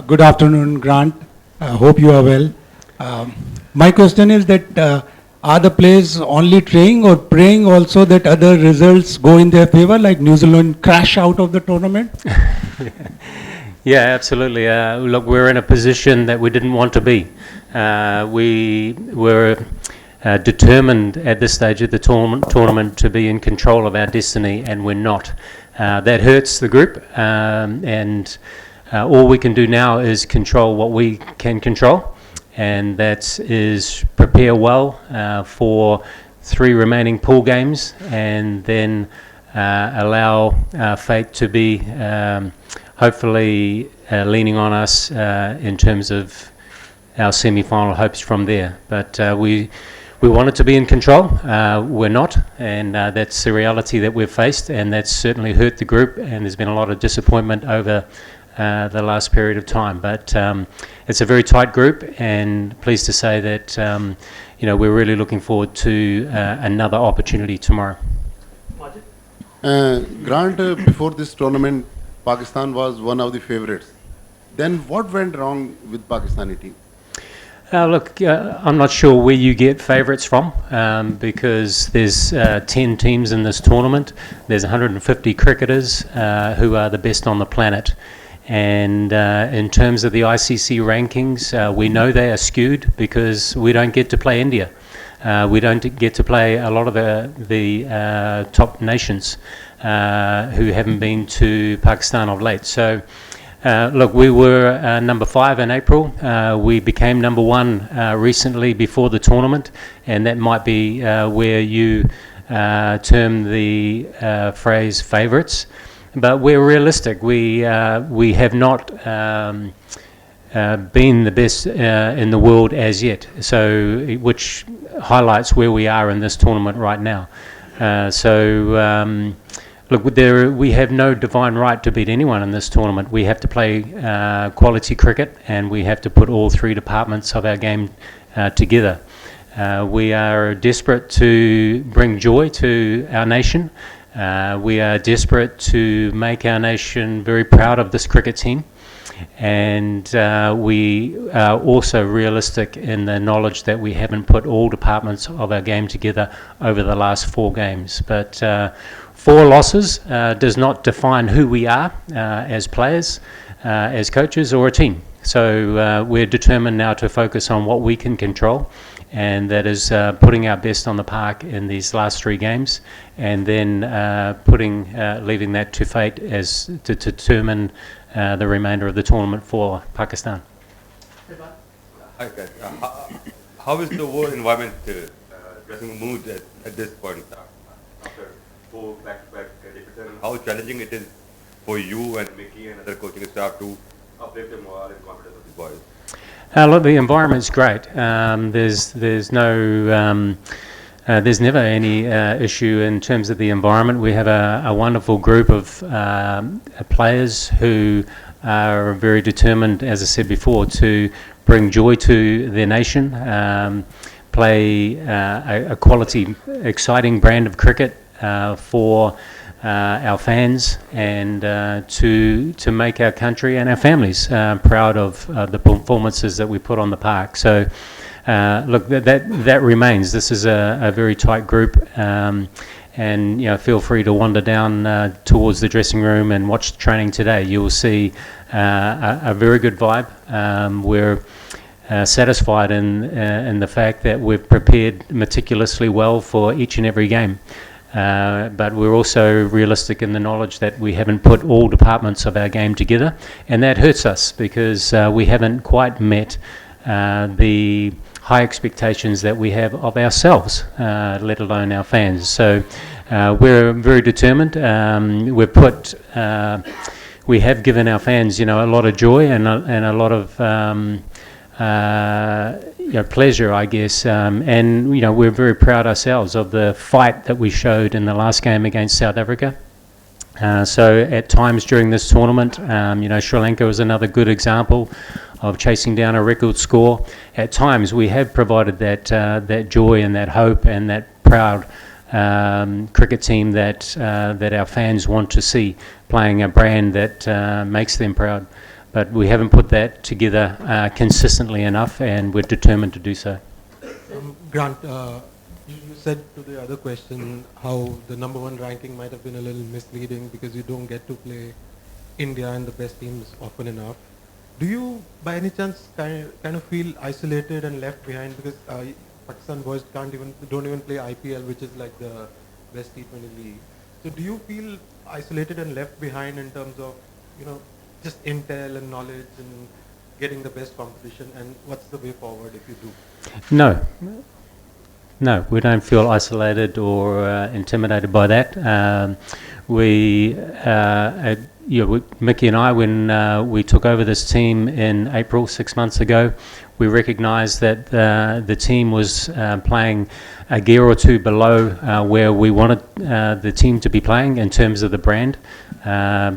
Good afternoon, Grant. Hope you are well. My question is that are the players only training or praying also that other results go in their favor, like New Zealand crash out of the tournament? Yeah, absolutely. Look, we're in a position that we didn't want to be. We were determined at this stage of the tournament to be in control of our destiny, and we're not. That hurts the group, and all we can do now is control what we can control, and that is prepare well for 3 remaining pool games, and then allow fate to be hopefully leaning on us in terms of our semi-final hopes from there. But we wanted to be in control. We're not, and that's the reality that we've faced, and that's certainly hurt the group, and there's been a lot of disappointment over the last period of time. But it's a very tight group, and pleased to say that we're really looking forward to another opportunity tomorrow. Grant, before this tournament, Pakistan was one of the favorites. Then what went wrong with Pakistani team? Look, I'm not sure where you get favourites from, because there's 10 teams in this tournament. There's 150 cricketers who are the best on the planet. And in terms of the ICC rankings, we know they are skewed because we don't get to play India. We don't get to play a lot of the top nations who haven't been to Pakistan of late. So, look, we were number 5 in April. We became number 1 recently before the tournament, and that might be where you term the phrase favourites. But we're realistic. We have not been the best in the world as yet. So, which highlights where we are in this tournament right now. Look, we have no divine right to beat anyone in this tournament. We have to play quality cricket, and we have to put all 3 departments of our game together. We are desperate to bring joy to our nation. We are desperate to make our nation very proud of this cricket team. And we are also realistic in the knowledge that we haven't put all departments of our game together over the last 4 games. But 4 losses does not define who we are as players, as coaches, or a team. So we're determined now to focus on what we can control, and that is putting our best on the park in these last 3 games, and then leaving that to fate as to determine the remainder of the tournament for Pakistan. Hi, guys. How is the whole environment, dressing mood at this point after 4 back-to-back defeats? How challenging it is for you and Mickey and other coaching staff to uplift the morale and confidence of the boys? Look, the environment's great. There's never any issue in terms of the environment. We have a wonderful group of players who are very determined, as I said before, to bring joy to their nation, play a quality, exciting brand of cricket for our fans, and to make our country and our families proud of the performances that we put on the park. So look, that remains. This is a very tight group, and feel free to wander down towards the dressing room and watch the training today. You will see a very good vibe. We're satisfied in the fact that we've prepared meticulously well for each and every game. But we're also realistic in the knowledge that we haven't put all departments of our game together, and that hurts us because we haven't quite met the high expectations that we have of ourselves, let alone our fans. So we're very determined. We have given our fans, a lot of joy and a lot of pleasure, I guess, and we're very proud ourselves of the fight that we showed in the last game against South Africa. So at times during this tournament, Sri Lanka was another good example of chasing down a record score. At times we have provided that joy and that hope and that proud cricket team that our fans want to see playing a brand that makes them proud. but we haven't put that together consistently enough, and we're determined to do so. Grant, you said to the other question how the number one ranking might have been a little misleading because you don't get to play India and the best teams often enough. Do you, by any chance, kind of feel isolated and left behind because Pakistan boys don't even play IPL, which is like the best T20 league. So do you feel isolated and left behind in terms of, just intel and knowledge and getting the best competition? And what's the way forward if you do? No, we don't feel isolated or intimidated by that. Mickey and I, when we took over this team in April, 6 months ago, we recognised that the team was playing a gear or two below where we wanted the team to be playing in terms of the brand,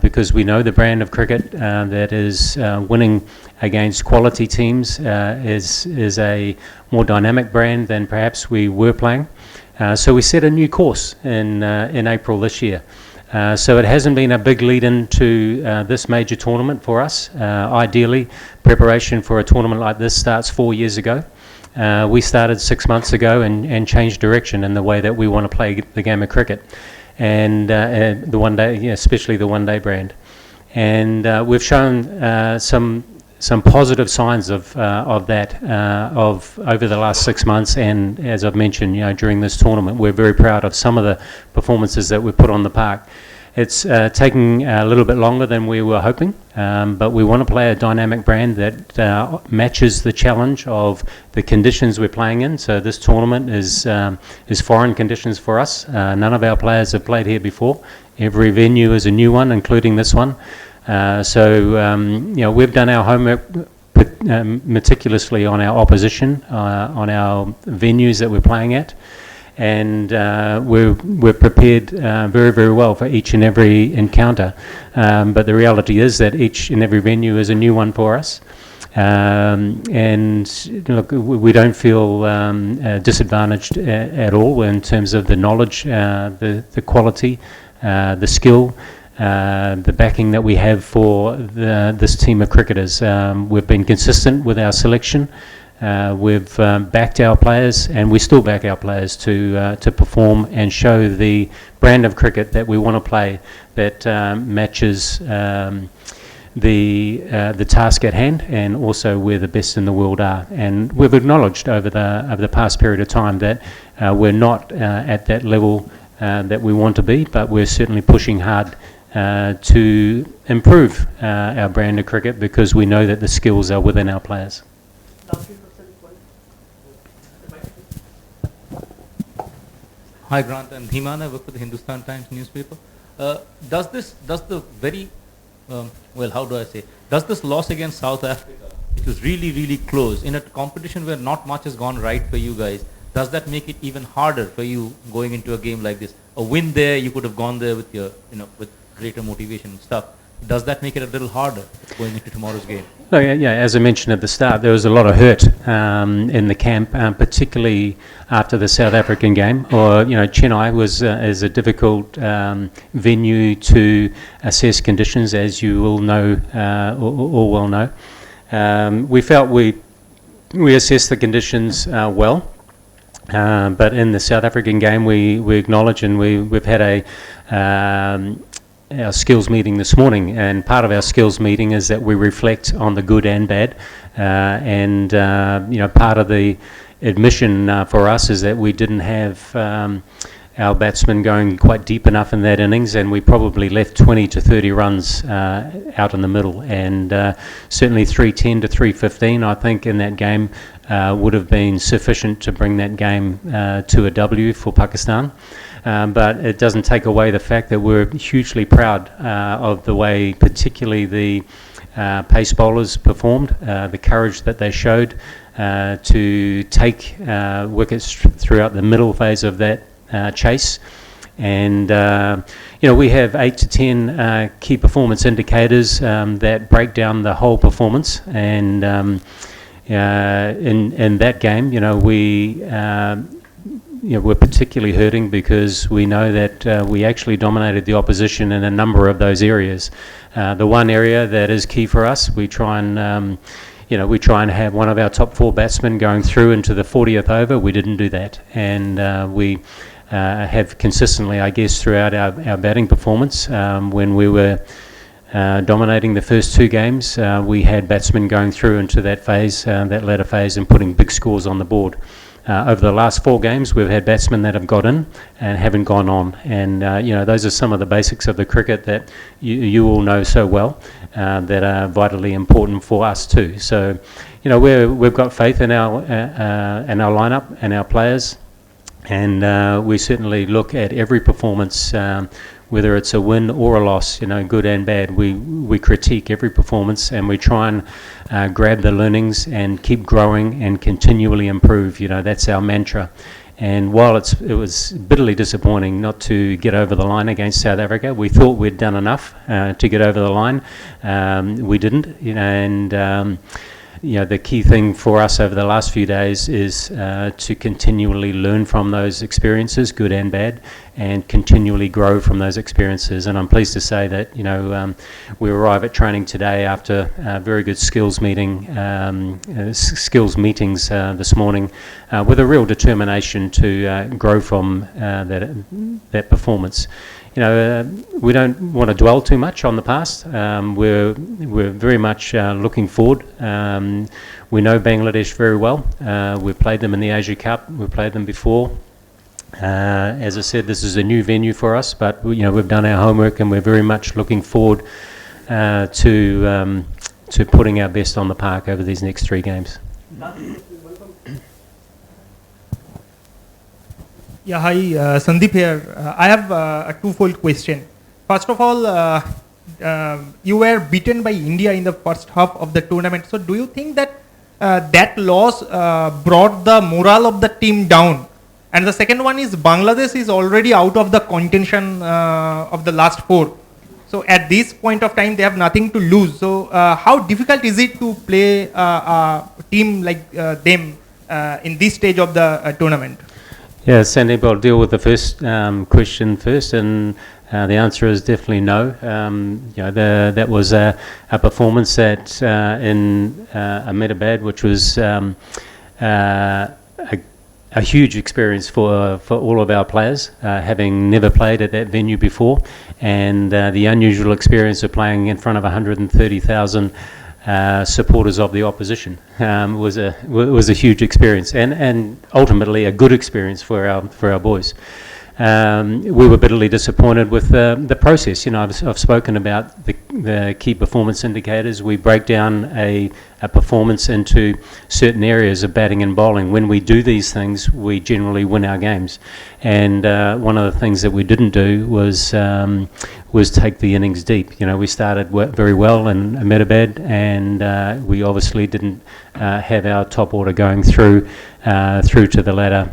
because we know the brand of cricket that is winning against quality teams is a more dynamic brand than perhaps we were playing. So we set a new course in April this year. So it hasn't been a big lead into this major tournament for us. Ideally, preparation for a tournament like this starts 4 years ago. We started 6 months ago and changed direction in the way that we want to play the game of cricket, and the one day, especially the one-day brand. And we've shown some positive signs of that over the last 6 months, and as I've mentioned, during this tournament, we're very proud of some of the performances that we've put on the park. It's taking a little bit longer than we were hoping, but we want to play a dynamic brand that matches the challenge of the conditions we're playing in. So this tournament is foreign conditions for us. None of our players have played here before. Every venue is a new one, including this one. So we've done our homework meticulously on our opposition, on our venues that we're playing at, and we're prepared very, very well for each and every encounter. But the reality is that each and every venue is a new one for us. And look, we don't feel disadvantaged at all in terms of the knowledge, the quality, the skill, the backing that we have for this team of cricketers. We've been consistent with our selection. We've backed our players, and we still back our players to perform and show the brand of cricket that we want to play, that matches the task at hand, and also where the best in the world are. And we've acknowledged over the past period of time that we're not at that level that we want to be, but we're certainly pushing hard to improve our brand of cricket, because we know that the skills are within our players. Hi, Grant and Dhiman. I work for the Hindustan Times newspaper. Does this loss against South Africa, it was really, really close, in a competition where not much has gone right for you guys, does that make it even harder for you going into a game like this? A win there, you could have gone there with your, with greater motivation and stuff. Does that make it a little harder going into tomorrow's game? Oh, yeah, as I mentioned at the start, there was a lot of hurt in the camp, particularly after the South African game. Or, Chennai is a difficult venue to assess conditions, as you all know, all well know. We felt we assessed the conditions well. But in the South African game, we acknowledge, and we've had our skills meeting this morning, and part of our skills meeting is that we reflect on the good and bad, and part of the admission for us is that we didn't have our batsmen going quite deep enough in that innings, and we probably left 20 to 30 runs out in the middle, and certainly 310 to 315 I think in that game would have been sufficient to bring that game to a W for Pakistan. But it doesn't take away the fact that we're hugely proud of the way particularly the pace bowlers performed, the courage that they showed to take wickets throughout the middle phase of that chase. And we have 8 to 10 key performance indicators that break down the whole performance, and in that game, we we're particularly hurting because we know that we actually dominated the opposition in a number of those areas. The one area that is key for us, we try and have one of our top 4 batsmen going through into the 40th over. We didn't do that, and we have consistently, I guess, throughout our batting performance, when we were dominating the first 2 games, we had batsmen going through into that phase, that latter phase, and putting big scores on the board. Over the last 4 games, we've had batsmen that have got in and haven't gone on, and those are some of the basics of the cricket that you all know so well, that are vitally important for us too. So, we've got faith in our lineup and our players, and we certainly look at every performance. Whether it's a win or a loss, good and bad, we critique every performance, and we try and grab the learnings and keep growing and continually improve. That's our mantra. And while it was bitterly disappointing not to get over the line against South Africa, we thought we'd done enough to get over the line. We didn't, and the key thing for us over the last few days is to continually learn from those experiences, good and bad, and continually grow from those experiences. And I'm pleased to say that we arrive at training today after a very good skills meetings this morning, with a real determination to grow from that performance. We don't want to dwell too much on the past. We're very much looking forward. We know Bangladesh very well. We've played them in the Asia Cup. We've played them before. As I said, this is a new venue for us, but we've done our homework, and we're very much looking forward to putting our best on the park over these next 3 games. Yeah, hi, Sandeep here. I have a twofold question. First of all, you were beaten by India in the first half of the tournament. So do you think that that loss brought the morale of the team down? And the second one is Bangladesh is already out of the contention of the last 4. So at this point of time, they have nothing to lose. So how difficult is it to play a team like them in this stage of the tournament? Yeah, Sandeep, I'll deal with the first question first, and the answer is definitely no. That was a performance that in Ahmedabad, which was a huge experience for all of our players, having never played at that venue before, and the unusual experience of playing in front of 130,000 supporters of the opposition was a huge experience, and ultimately a good experience for our boys. We were bitterly disappointed with the process. I've spoken about the key performance indicators. We break down a performance into certain areas of batting and bowling. When we do these things, we generally win our games. And one of the things that we didn't do was take the innings deep. We started very well in Ahmedabad, and we obviously didn't have our top order going through to the latter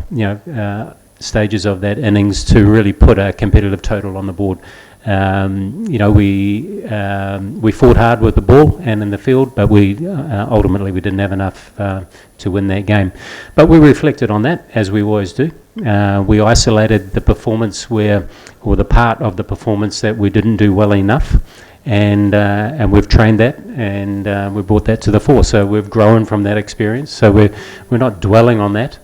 stages of that innings to really put a competitive total on the board. We fought hard with the ball and in the field, but ultimately we didn't have enough to win that game. But we reflected on that, as we always do. We isolated the performance or the part of the performance that we didn't do well enough, and we've trained that, and we brought that to the fore. So we've grown from that experience. So we're not dwelling on that.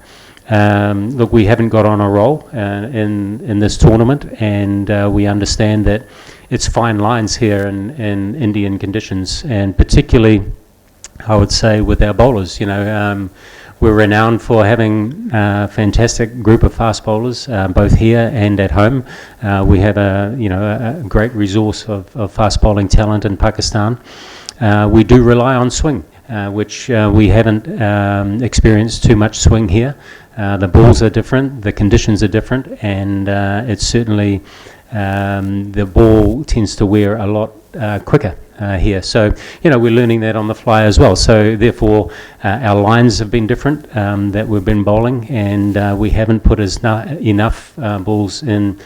Look, we haven't got on a roll in this tournament, and we understand that it's fine lines here in Indian conditions, and particularly, I would say, with our bowlers. We're renowned for having a fantastic group of fast bowlers, both here and at home. We have a great resource of fast bowling talent in Pakistan. We do rely on swing, which we haven't experienced too much swing here. The balls are different, the conditions are different, and it's certainly the ball tends to wear a lot quicker here. So, we're learning that on the fly as well. So, therefore, our lines have been different that we've been bowling, and we haven't put enough balls in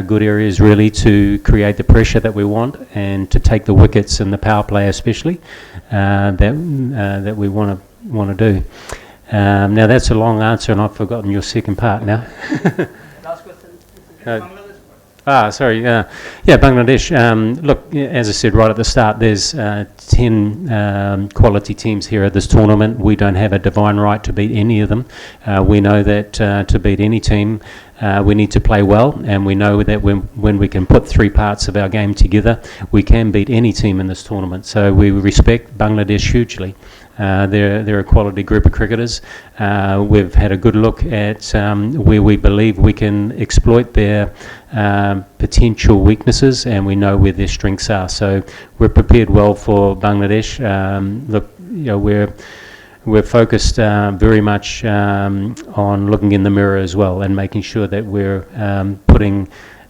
good areas really to create the pressure that we want and to take the wickets in the power play especially that we want to do. Now that's a long answer, and I've forgotten your second part now. Last question. Uh, Bangladesh. Sorry. Yeah, Bangladesh. Look, as I said right at the start, there's 10 quality teams here at this tournament. We don't have a divine right to beat any of them. We know that to beat any team, we need to play well, and we know that when we can put three parts of our game together, we can beat any team in this tournament. So we respect Bangladesh hugely. They're a quality group of cricketers. We've had a good look at where we believe we can exploit their potential weaknesses, and we know where their strengths are. So we're prepared well for Bangladesh. Look, we're focused very much on looking in the mirror as well and making sure that we're putting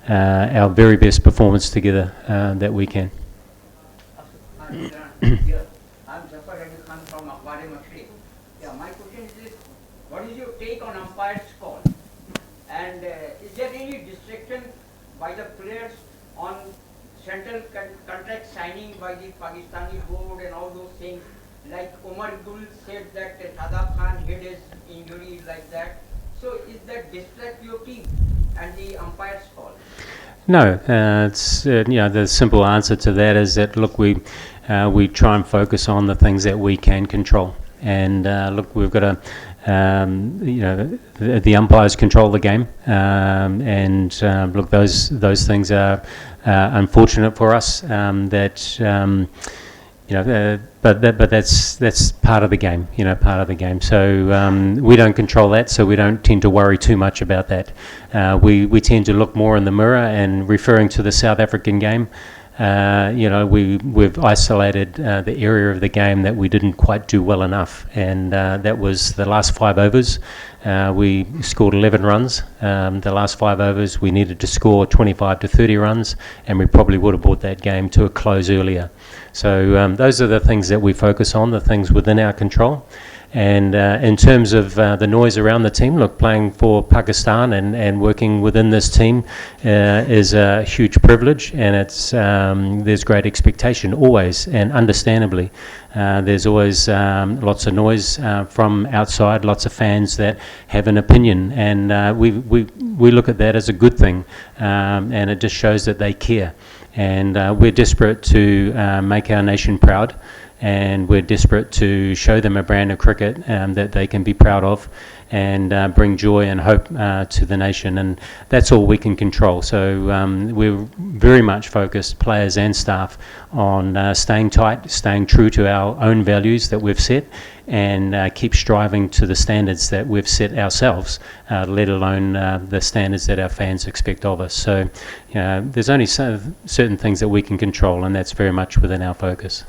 our very best performance together that we can. I'm Jafar Ali Khan from Akhbar-e Mashriq. Yeah, my question is this: what is your take on umpire's call? And is there any distraction by the players on central contract signing by the Pakistani board and all those things? Like Omar Gul said that Shadab Khan had his injury like that. So is that distract your team and the umpire's call? No, it's the simple answer to that is that look, we try and focus on the things that we can control, and look, we've got to the umpires control the game, and look, those things are unfortunate for us. But that's part of the game, part of the game. So we don't control that, so we don't tend to worry too much about that. We tend to look more in the mirror, and referring to the South African game, we've isolated the area of the game that we didn't quite do well enough, and that was the last 5 overs. We scored 11 runs. The last 5 overs, we needed to score 25 to 30 runs, and we probably would have brought that game to a close earlier. So those are the things that we focus on, the things within our control. And in terms of the noise around the team, look, playing for Pakistan and working within this team is a huge privilege, and there's great expectation always, and understandably. There's always lots of noise from outside, lots of fans that have an opinion, and we look at that as a good thing, and it just shows that they care. And we're desperate to make our nation proud, and we're desperate to show them a brand of cricket that they can be proud of, and bring joy and hope to the nation, and that's all we can control. So we're very much focused, players and staff, on staying tight, staying true to our own values that we've set, and keep striving to the standards that we've set ourselves, let alone the standards that our fans expect of us. So there's only certain things that we can control, and that's very much within our focus.